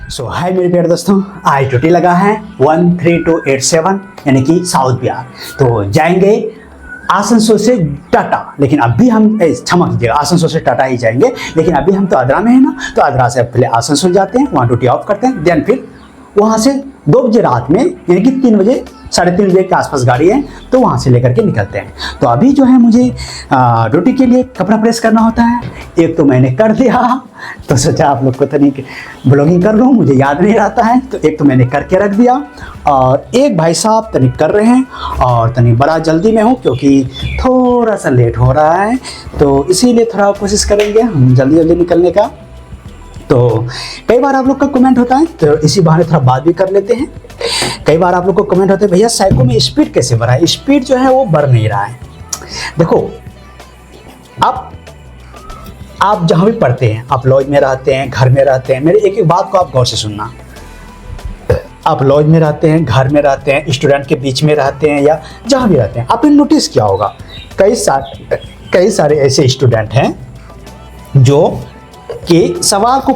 सो हाय मेरे प्यारे दोस्तों, आज ड्यूटी लगा है 13287 यानी कि साउथ बिहार। तो जाएंगे आसनसोल से टाटा, लेकिन अभी हम क्षमा कीजिएगा, आसनसोल से टाटा ही जाएंगे, लेकिन अभी हम तो आद्रा में है ना, तो आद्रा से पहले आसनसोल जाते हैं, वहाँ ड्यूटी ऑफ करते हैं, देन फिर वहाँ से 2 बजे रात में यानी कि 3 बजे 3:30 बजे के आसपास गाड़ी है, तो वहाँ से लेकर के निकलते हैं। तो अभी जो है मुझे ड्यूटी के लिए कपड़ा प्रेस करना होता है। एक तो मैंने कर दिया, तो सोचा आप लोग को तनिक ब्लॉगिंग कर लूँ, मुझे याद नहीं रहता है, तो एक तो मैंने करके रख दिया, और एक भाई साहब तनिक कर रहे हैं, और तनिक बड़ा जल्दी में हूँ क्योंकि थोड़ा सा लेट हो रहा है, तो इसीलिए थोड़ा कोशिश करेंगे हम जल्दी जल्दी निकलने का। तो कई बार आप लोग का कमेंट होता है, तो इसी बहाने थोड़ा बात भी कर लेते हैं। कई बार आप लोग को कमेंट होते हैं, भैया साइको में स्पीड कैसे बढ़ा? स्पीड जो है वो बढ़ नहीं रहा है। देखो, आप जहाँ भी पढ़ते हैं, आप लॉज में रहते हैं, घर में रहते हैं, मेरी एक एक बात को आप गौर से सुनना। आप लॉज में रहते हैं, घर में रहते हैं, स्टूडेंट के बीच में रहते हैं, या जहाँ भी रहते हैं, आपने नोटिस किया होगा कई सारे ऐसे स्टूडेंट हैं जो कि सवाल को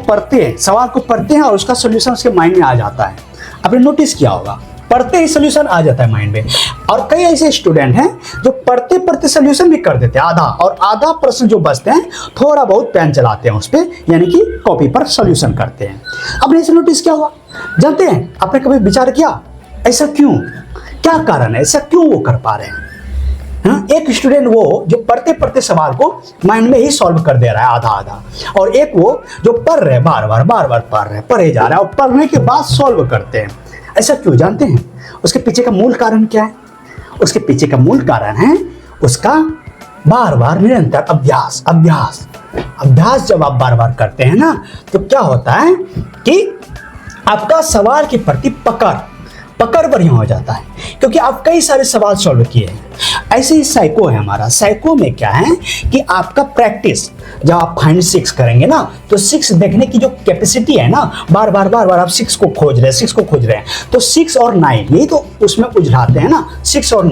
पढ़ते हैं और उसका सोल्यूशन उसके माइंड में आ जाता है। आपने नोटिस किया होगा, पढ़ते ही सोल्यूशन आ जाता है माइंड में। और कई ऐसे स्टूडेंट हैं जो पढ़ते पढ़ते सोल्यूशन भी कर देते हैं आधा, और आधा प्रश्न जो बचते हैं थोड़ा बहुत पेन चलाते हैं उस पर, यानी कि कॉपी पर सोल्यूशन करते हैं। आपने इसे नोटिस किया होगा? जानते हैं, आपने कभी विचार किया ऐसा क्यों? क्या कारण है, ऐसा क्यों वो कर पा रहे हैं? हाँ, एक स्टूडेंट वो जो पढ़ते पढ़ते सवाल को माइंड में ही सॉल्व कर दे रहा है आधा आधा, और एक वो जो पढ़ रहे बार बार पढ़े जा रहा है, और पढ़ने के बाद सॉल्व करते हैं। ऐसा क्यों? जानते हैं उसके पीछे का मूल कारण क्या है? उसके पीछे का मूल कारण है उसका बार निरंतर अभ्यास। जब आप बार करते हैं ना, तो क्या होता है कि आपका सवाल के प्रति पकड़ बढ़िया हो जाता है, क्योंकि आप कई सारे सवाल सॉल्व किए हैं। ऐसे ही साइको है हमारा। साइको में क्या है कि आपका प्रैक्टिस, जब आप फाइंड 6 करेंगे ना, तो 6 देखने की जो कैपेसिटी है ना, बार आप 6 को खोज रहे हैं, तो 6 और 9 यही तो उसमें उलझाते हैं ना, 6 और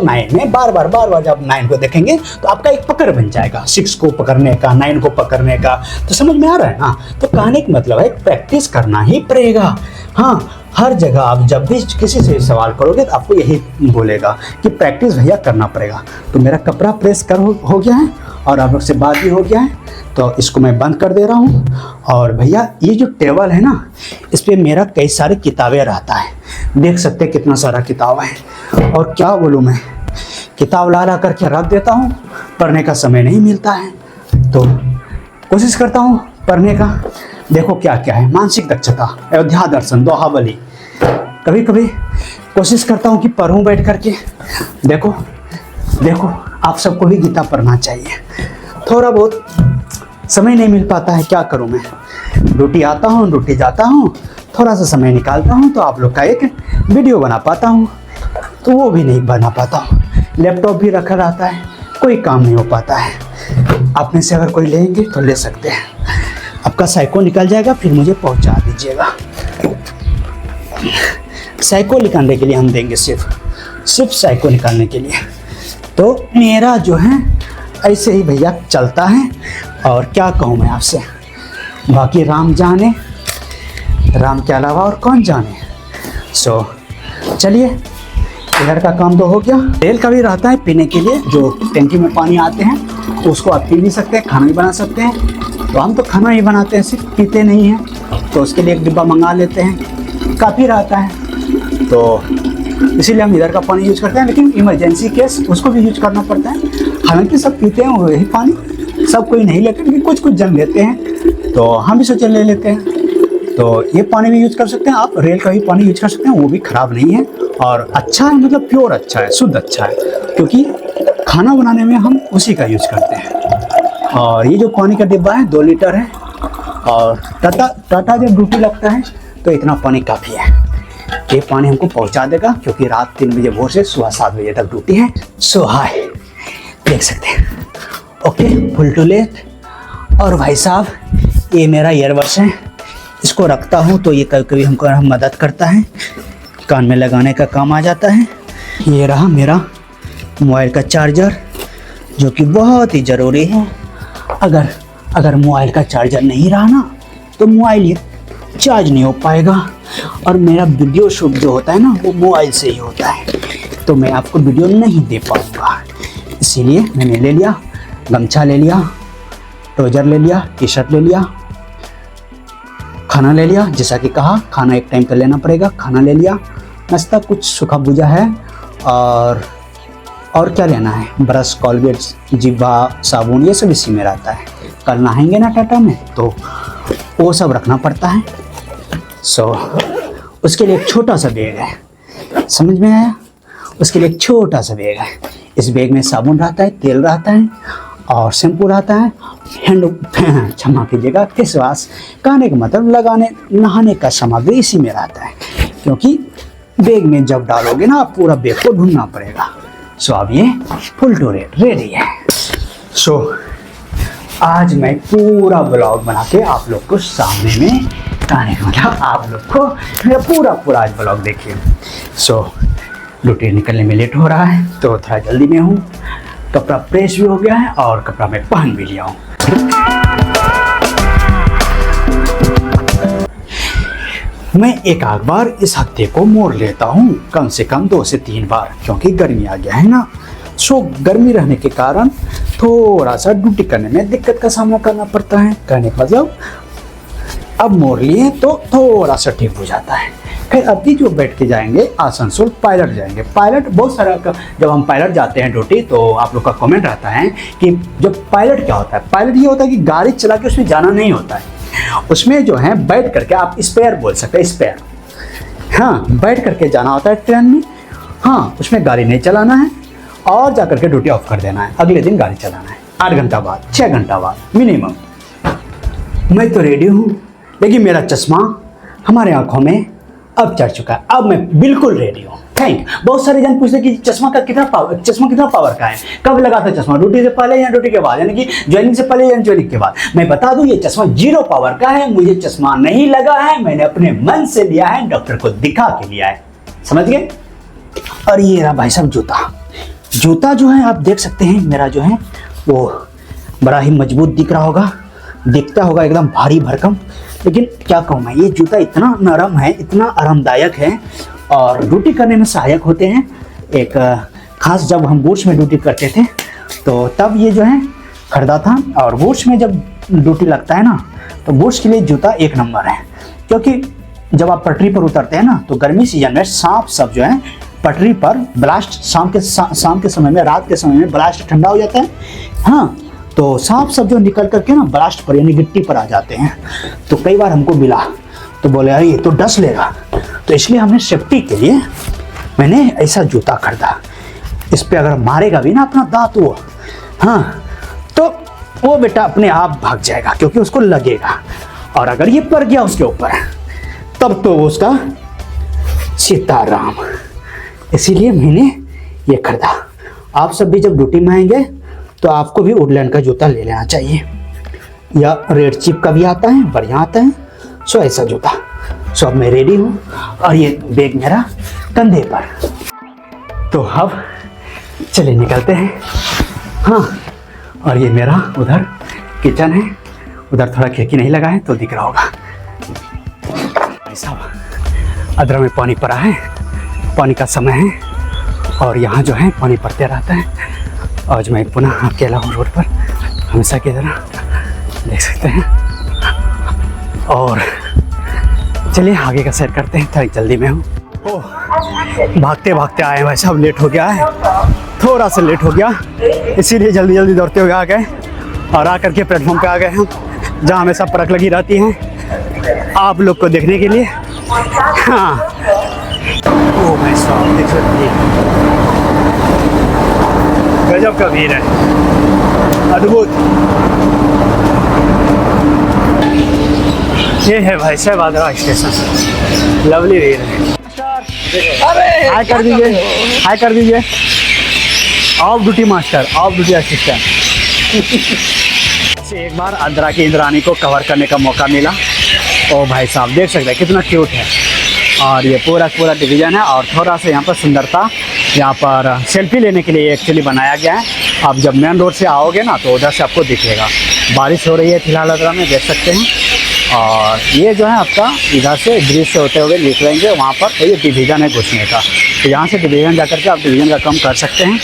9 में बार जब 9 को देखेंगे तो आपका एक पकड़ बन जाएगा, 6 को पकड़ने का, 9 को पकड़ने का। तो समझ में आ रहा है ना? तो कहने का मतलब है प्रैक्टिस करना ही पड़ेगा। हाँ, हर जगह आप जब भी किसी से सवाल करोगे तो आपको यही बोलेगा कि प्रैक्टिस भैया करना पड़ेगा। तो मेरा कपड़ा प्रेस हो गया है और आप लोग से बात भी हो गया है, तो इसको मैं बंद कर दे रहा हूँ। और भैया ये जो टेबल है ना, इस पर मेरा कई सारी किताबें रहता है, देख सकते हैं कितना सारा किताब है। और क्या बोलूँ, मैं किताब ला करके रख देता हूँ, पढ़ने का समय नहीं मिलता है, तो कोशिश करता हूँ पढ़ने का। देखो क्या क्या है, मानसिक दक्षता, अयोध्या दर्शन, दोहावली। कभी कोशिश करता हूँ कि पढ़ूँ बैठ करके। देखो आप सबको भी गीता पढ़ना चाहिए। थोड़ा बहुत समय नहीं मिल पाता है, क्या करूँ मैं, ड्यूटी आता हूँ, ड्यूटी जाता हूँ, थोड़ा सा समय निकालता हूँ तो आप लोग का एक वीडियो बना पाता हूँ, तो वो भी नहीं बना पाता हूँ। लैपटॉप भी रखा रहता है, कोई काम नहीं हो पाता है। आप में से अगर कोई लेंगे तो ले सकते हैं। आपका साइको निकल जाएगा, फिर मुझे पहुंचा दीजिएगा। साइको निकालने के लिए हम देंगे, सिर्फ साइको निकालने के लिए। तो मेरा जो है ऐसे ही भैया चलता है, और क्या कहूँ मैं आपसे, बाकी राम जाने, राम के अलावा और कौन जाने। सो चलिए, इधर का काम तो हो गया। तेल का भी रहता है पीने के लिए, जो टंकी में पानी आते हैं, तो उसको आप पी भी सकते हैं, खाना भी बना सकते हैं। तो हम तो खाना ही बनाते हैं, सिर्फ पीते नहीं हैं, तो उसके लिए एक डिब्बा मंगा लेते हैं, काफ़ी रहता है, तो इसीलिए हम इधर का पानी यूज करते हैं। लेकिन इमरजेंसी केस उसको भी यूज करना पड़ता है। हालांकि सब पीते हैं वही पानी, सब कोई नहीं लेते, लेकिन कुछ जन लेते हैं, तो हम भी सोचे ले लेते हैं। तो ये पानी भी यूज कर सकते हैं आप, रेल का भी पानी यूज कर सकते हैं, वो भी ख़राब नहीं है और अच्छा है, मतलब प्योर अच्छा है, शुद्ध अच्छा है, क्योंकि खाना बनाने में हम उसी का यूज करते हैं। और ये जो पानी का डिब्बा है 2 लीटर है, और टाटा जब ड्यूटी लगता है तो इतना पानी काफ़ी है। ये पानी हमको पहुंचा देगा, क्योंकि रात 3 बजे भोर से सुबह 7 बजे तक ड्यूटी है। सो हाय, देख सकते हैं, ओके, फुल टू लेट। और भाई साहब, ये मेरा ईयरबड्स है, इसको रखता हूँ तो ये कभी हमको मदद करता है, कान में लगाने का काम आ जाता है। ये रहा मेरा मोबाइल का चार्जर, जो कि बहुत ही ज़रूरी है। अगर मोबाइल का चार्जर नहीं रहा ना, तो मोबाइल चार्ज नहीं हो पाएगा और मेरा वीडियो शूट जो होता है ना वो मोबाइल से ही होता है, तो मैं आपको वीडियो नहीं दे पाऊँगा। इसीलिए मैंने ले लिया, गमछा ले लिया, ट्राउजर ले लिया, टी शर्ट ले लिया, खाना ले लिया, जैसा कि कहा खाना एक टाइम पर लेना पड़ेगा, खाना ले लिया, नाश्ता कुछ सूखा भुजा है और क्या लेना है, ब्रश, कॉलगेट, जिब्बा, साबुन, ये सब इसी में रहता है। कल नहाएंगे ना टाटा में तो वो सब रखना पड़ता है। उसके लिए एक छोटा सा बैग है, समझ में आया? उसके लिए एक छोटा सा बैग है। इस बैग में साबुन रहता है, तेल रहता है और शैम्पू रहता है, क्षमा कीजिएगा, फेस वॉश, कहने का मतलब लगाने नहाने का सामग्री इसी में रहता है, क्योंकि बैग में जब डालोगे ना आप पूरा बैग को ढूंढना पड़ेगा। अब ये फुल टू रेडी है। आज मैं पूरा ब्लॉग बना के आप लोग को सामने में, कहने का मतलब आप लोग को मेरा पूरा आज ब्लॉग देखिए। ड्यूटी निकलने में लेट हो रहा है तो थोड़ा जल्दी में हूँ। कपड़ा प्रेस भी हो गया है और कपड़ा मैं पहन भी लिया हूँ। मैं एक आध बार इस हफ्ते को मोड़ लेता हूँ, कम से कम 2 से 3 बार, क्योंकि गर्मी आ गया है ना। गर्मी रहने के कारण थोड़ा सा ड्यूटी करने में दिक्कत का सामना करना पड़ता है। कहने का मतलब अब मोड़ लिए तो थोड़ा सा ठीक हो जाता है। खैर अभी जो बैठ के जाएंगे आसनसोल पायलट जाएंगे। पायलट बहुत सारा जब हम पायलट जाते हैं ड्यूटी तो आप लोग का कमेंट आता है कि जो पायलट क्या होता है। पायलट ये होता है कि गाड़ी चला के उसमें जाना नहीं होता है, उसमें जो है बैठ करके आप स्पेयर बोल सकते हैं, स्पेयर, हाँ, बैठ करके जाना होता है ट्रेन में। हाँ, उसमें गाड़ी नहीं चलाना है और जा करके ड्यूटी ऑफ कर देना है, अगले दिन गाड़ी चलाना है 8 घंटा बाद, 6 घंटा बाद मिनिमम। मैं तो रेडी हूँ, लेकिन मेरा चश्मा हमारे आंखों में अब चढ़ चुका है। अब मैं बिल्कुल रेडी हूँ। बहुत सारे जन पूछते कि चश्मा कितना पावर का है, कब लगा था चश्मा, ड्यूटी से पहले या ड्यूटी के बाद, यानी कि ज्वाइनिंग से पहले या ज्वाइनिंग के बाद। मैं बता दूं ये चश्मा 0 पावर का है, मुझे चश्मा नहीं लगा है, मैंने अपने मन से लिया है, डॉक्टर को दिखा के लिया है, समझ गए। और ये रहा भाई साहब जूता जो है आप देख सकते हैं, मेरा जो है वो बड़ा ही मजबूत दिखता होगा एकदम भारी भरकम। लेकिन क्या कहूँ मैं, ये जूता इतना नरम है, इतना आरामदायक है और ड्यूटी करने में सहायक होते हैं। एक खास जब हम बुर्ज में ड्यूटी करते थे तो तब ये जो है खरीदा था, और बुर्ज में जब ड्यूटी लगता है ना तो बुर्ज के लिए जूता 1 नंबर है। क्योंकि जब आप पटरी पर उतरते हैं ना तो गर्मी सीजन में सांप सब जो है पटरी पर ब्लास्ट, शाम के समय में, रात के समय में ब्लास्ट ठंडा हो जाता है, हाँ, तो सांप सब जो निकल करके ना ब्लास्ट पर यानी गिट्टी पर आ जाते हैं। तो कई बार हमको मिला तो बोले अरे ये तो डस लेगा, तो इसलिए हमने सेफ्टी के लिए मैंने ऐसा जूता खरीदा। इस पे अगर मारेगा भी ना अपना दांत वो, हाँ, तो वो बेटा अपने आप भाग जाएगा, क्योंकि उसको लगेगा। और अगर ये पड़ गया उसके ऊपर तब तो उसका सीताराम। इसीलिए मैंने ये खरीदा। आप सब भी जब ड्यूटी में आएंगे तो आपको भी वुडलैंड का जूता ले लेना चाहिए, या रेड चिप का भी आता है, बढ़िया आता है। ऐसा जूता। अब मैं रेडी हूँ और ये बैग मेरा कंधे पर। तो अब चले निकलते हैं। हाँ, और ये मेरा उधर किचन है, उधर थोड़ा खिड़की नहीं लगा है तो दिख रहा होगा। ऐसा अदरक में पानी पड़ा है, पानी का समय है और यहाँ जो है पानी पड़ते रहता है। आज मैं पुनः अकेला हूँ रोड पर, हमेशा की तरह देख सकते हैं। और चलिए आगे का सैर करते हैं, थोड़ा जल्दी में हूँ। भागते भागते आए भाई साहब, लेट हो गया है, थोड़ा सा लेट हो गया, इसीलिए जल्दी दौड़ते हुए आ गए और आकर के प्लेटफॉर्म पे आ गए हम, जहाँ हमेशा परख लगी रहती है आप लोग को देखने के लिए। हाँ, ओ भाई साहब देख सकते हैं, गजब का भीड़ है, अद्भुत। ये है भाई साहब आगरा स्टेशन, लवली भीड़ है। हाय कर दीजिए, हाय कर दीजिए। Of duty master, of duty assistant. एक बार आगरा की इंद्राणी को कवर करने का मौका मिला। ओ भाई साहब देख सकते हैं कितना क्यूट है, और ये पूरा डिवीज़न है। और थोड़ा सा यहाँ पर सुंदरता, यहाँ पर सेल्फी लेने के लिए एक्चुअली बनाया गया है। आप जब मेन रोड से आओगे ना तो उधर से आपको दिखेगा। बारिश हो रही है फिलहाल आगरा में, देख सकते हैं। और ये जो है आपका इधर से ब्रिज से होते हुए निकलेंगे वहाँ पर, ये डिवीज़न है घुसने का। तो यहाँ से डिवीज़न जा कर के आप डिवीज़न का काम कर सकते हैं।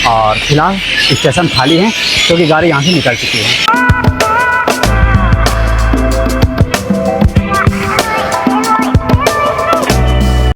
और फिलहाल स्टेशन खाली है क्योंकि गाड़ी यहाँ से निकल चुकी है।